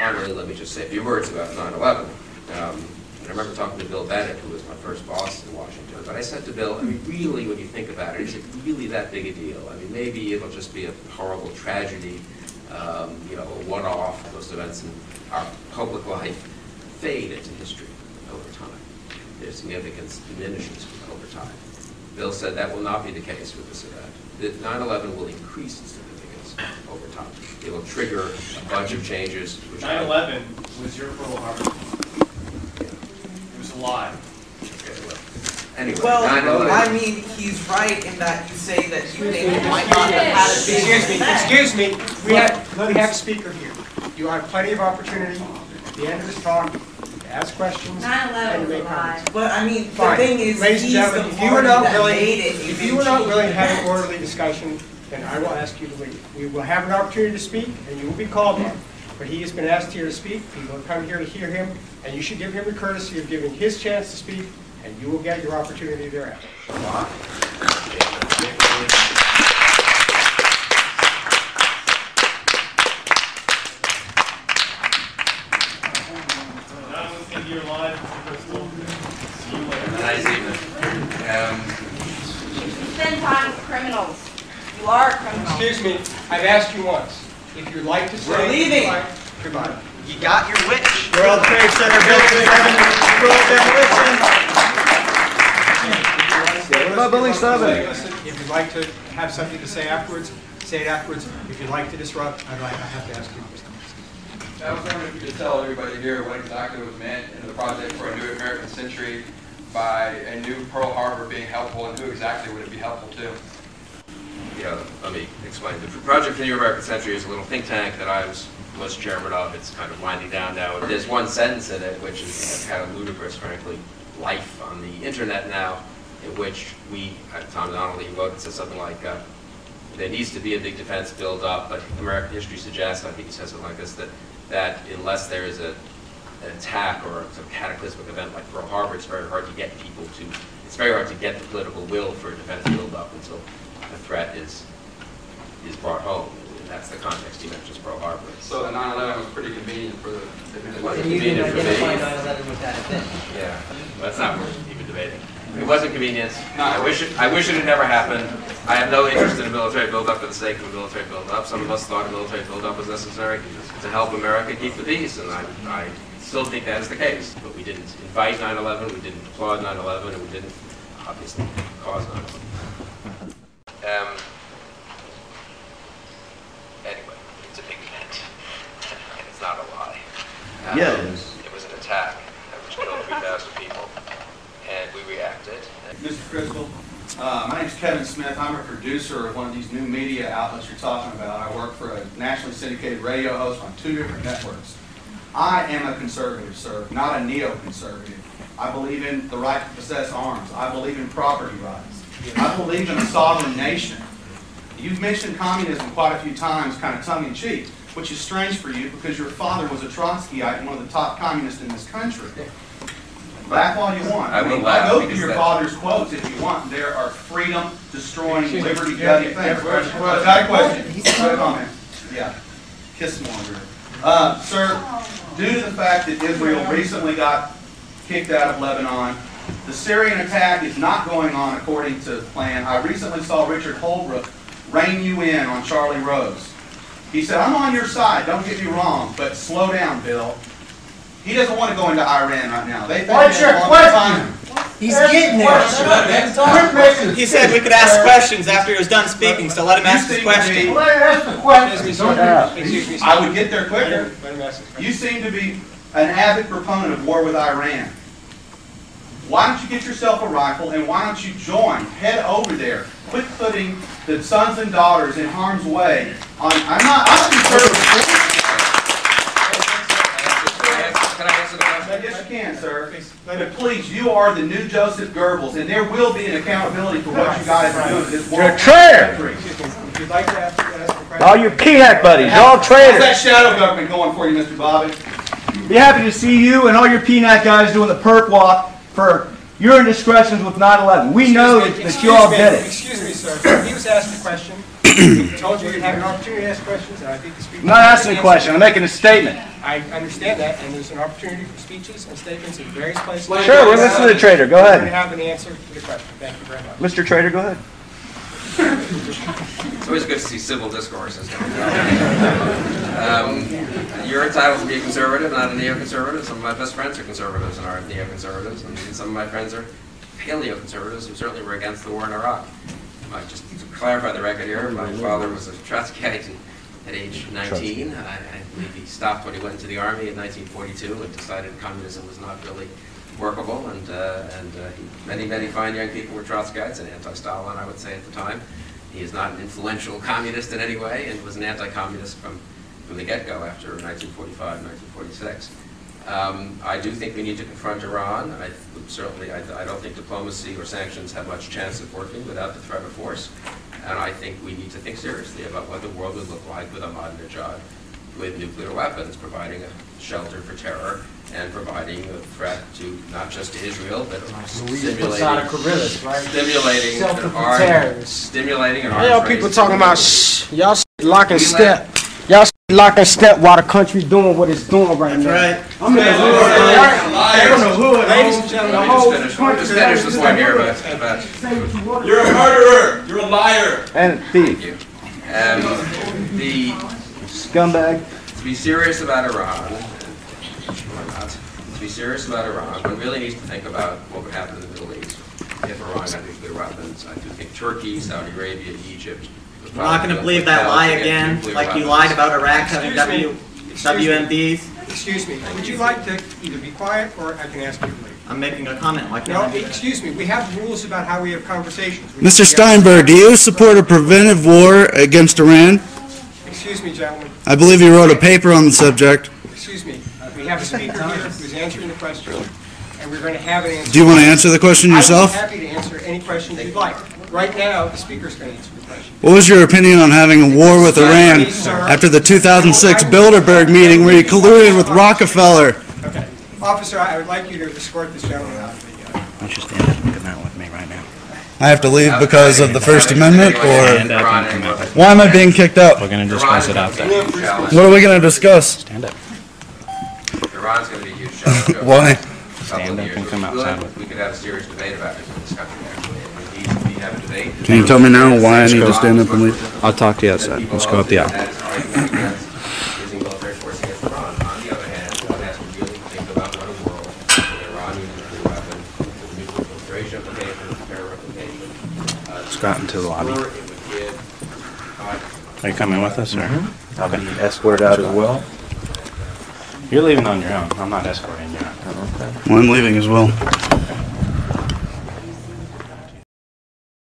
finally, let me just say a few words about 9/11. And I remember talking to Bill Bennett, who was my first boss in Washington, but I said to Bill, I mean, really, when you think about it, is it really that big a deal? I mean, maybe it'll just be a horrible tragedy, you know, a one-off. Those events in our public life fade into history over time. Their significance diminishes over time. Bill said that will not be the case with this event. That 9/11 will increase in significance over time. It will trigger a bunch of changes. 9/11 was your Pearl Harbor. It was a lie. Okay, well, anyway, well, 9/11. I mean, he's right in that you say that you think it might not have had a big Excuse me. We have a speaker here. You have plenty of opportunity at the end of this talk to ask questions. 9/11 was a lie. But I mean, Fine. the thing is, ladies and he's gentlemen, the if you were party not that willing, made it. if you were not willing to have an orderly discussion, then I will ask you to leave. We will have an opportunity to speak, and you will be called on. But he has been asked here to speak. People have come here to hear him, and you should give him the courtesy of giving his chance to speak, and you will get your opportunity thereafter. You're live, Mr. Kristol. See you later. Nice evening. You spend time with criminals. You are a criminal. Excuse me, I've asked you once. If you'd like to say We're leaving. Goodbye. You got your wish. World Trade Center building 7, controlled demolition. What about building 7? Listen, if you'd like to have something to say afterwards, say it afterwards. If you'd like to disrupt, I have to ask you. I was wondering if you could tell everybody here what exactly was meant in the project for a new American century by a new Pearl Harbor being helpful, and who exactly would it be helpful to? Yeah, let me explain. The Project for the New American Century is a little think tank that I was chairman of. It's kind of winding down now. There's one sentence in it, which is kind of ludicrous, frankly, life on the internet now, in which Tom Donnelly wrote, it says something like, there needs to be a big defense build-up, but American history suggests, I think he says something like this, that unless there is an attack or some cataclysmic event like Pearl Harbor, it's very hard to get it's very hard to get the political will for a defense build-up until the threat is brought home. And that's the context he mentions Pearl Harbor. So the 9/11 was pretty convenient for the It wasn't convenient for me. 9/11 was that event. Yeah, that's not worth even debating. It wasn't convenient. I wish it had never happened. I have no interest in a military build-up for the sake of a military build-up. Some of us thought a military build-up was necessary to help America keep the peace, and I still think that is the case. But we didn't invite 9/11, we didn't applaud 9/11, and we didn't obviously cause 9/11. Anyway, it's a big event, and it's not a lie. Yeah, it is. It was an attack which killed 3,000 people, and we reacted. Mr. Kristol, my name is Kevin Smith. I'm a producer of one of these new media outlets you're talking about. I work for a nationally syndicated radio host on 2 different networks. I am a conservative, sir, not a neoconservative. I believe in the right to possess arms. I believe in property rights. I believe in a sovereign nation. You've mentioned communism quite a few times, kind of tongue-in-cheek, which is strange for you because your father was a Trotskyite and one of the top communists in this country. Laugh all you want. I will laugh. I'll go through your father's quotes if you want. There are freedom-destroying, liberty-gutting things. Got a question? Got a comment? Yeah. Kiss monger. Sir, due to the fact that Israel recently got kicked out of Lebanon, the Syrian attack is not going on according to plan. I recently saw Richard Holbrooke rein you in on Charlie Rose. He said, I'm on your side, don't get me wrong, but slow down, Bill. He doesn't want to go into Iran right now. What's your question? He's getting there. He said we could ask questions after he was done speaking, so let him ask his question. I would get there quicker. You seem to be an avid proponent of war with Iran. Why don't you get yourself a rifle and why don't you join? Head over there. Quit putting the sons and daughters in harm's way. I'm a conservative. Can I answer the question? Yes, you can, sir. But please, you are the new Joseph Goebbels, and there will be an accountability for what you guys are doing to this world. You're a traitor! If you'd like to ask the question. All your PNAC buddies, all How's traitors. that shadow government going for you, Mr. Bobby? Be happy to see you and all your PNAC guys doing the perp walk for your indiscretions with 9/11. We know that you all did it. Excuse me, sir. He was asked a question. He told you you'd have an opportunity to ask questions, and I think the speaker... I'm not asking a question. I'm making a statement. I understand that, and there's an opportunity for speeches and statements in various places. Sure, we're listening to Trader. Go We're going to ahead. have an answer to the question. Thank you very much. Mr. Trader, go ahead. It's always good to see civil discourse. You're entitled to be a conservative, not a neoconservative. Some of my best friends are conservatives and aren't neoconservatives, and some of my friends are paleoconservatives who certainly were against the war in Iraq. Just to clarify the record here, my father was a Trotskyite at age 19. I believe he stopped when he went into the army in 1942 and decided communism was not really workable, and many fine young people were Trotskyites and anti-Stalin, I would say, at the time. He is not an influential communist in any way, and was an anti-communist from the get-go after 1945, 1946. I do think we need to confront Iran. I don't think diplomacy or sanctions have much chance of working without the threat of force. And I think we need to think seriously about what the world would look like with Ahmadinejad with nuclear weapons, providing a shelter for terror and providing a threat to not just to Israel, but stimulating an arms Y'all people talking about y'all lock and step. Y'all lock and step while the country's doing what it's doing right now. Right. I'm in the hood. Ladies and gentlemen, Just finish this one here about You're a murderer. You're a liar. And thief. you. The Scumbag. To be serious about Iran, or not, to be serious about Iran, one really needs to think about what would happen in the Middle East if Iran had nuclear weapons. I do think Turkey, Saudi Arabia, Egypt. I'm not going to believe that lie again, like you lied about Iraq having WMDs. Excuse me, would you like to either be quiet or I can ask you to leave? I'm making a comment like No, that. excuse me, we have rules about how we have conversations. Mr. Steinberg, do you support a preventive war against Iran? Excuse me, gentlemen. I believe you wrote a paper on the subject. Excuse me. We have a speaker here who's answering the question, and we're going to have an answer. Do you want to answer the question yourself? I'm happy to answer any questions you'd like. Right now, the speaker's going to answer the question. What was your opinion on having a war with Iran after the 2006 Bilderberg meeting where you colluded with Rockefeller? Okay. Officer, I would like you to escort this gentleman out of the... Why don't you stand up and come out with me right now? I have to leave because of the First Amendment, or why am I being kicked out? We're going to discuss it out there. What are we going to discuss? Stand up. Iran's going to be a huge challenge. Why? Stand up and come outside with We could have a serious debate about it in this country, actually. We have a debate. Can you tell me now why I need to stand up and leave? I'll talk to you outside. Let's go up the aisle. Using military force against Iran. On the other hand, I would ask you really to think about what a world with Iran using nuclear weapons, with nuclear proliferation implications, terror implications. Let's go out into the lobby. It would give. Are you coming with us, or? I'll be escorted out as well. You're leaving on your own. I'm not escorting you out. Well, I'm leaving as well.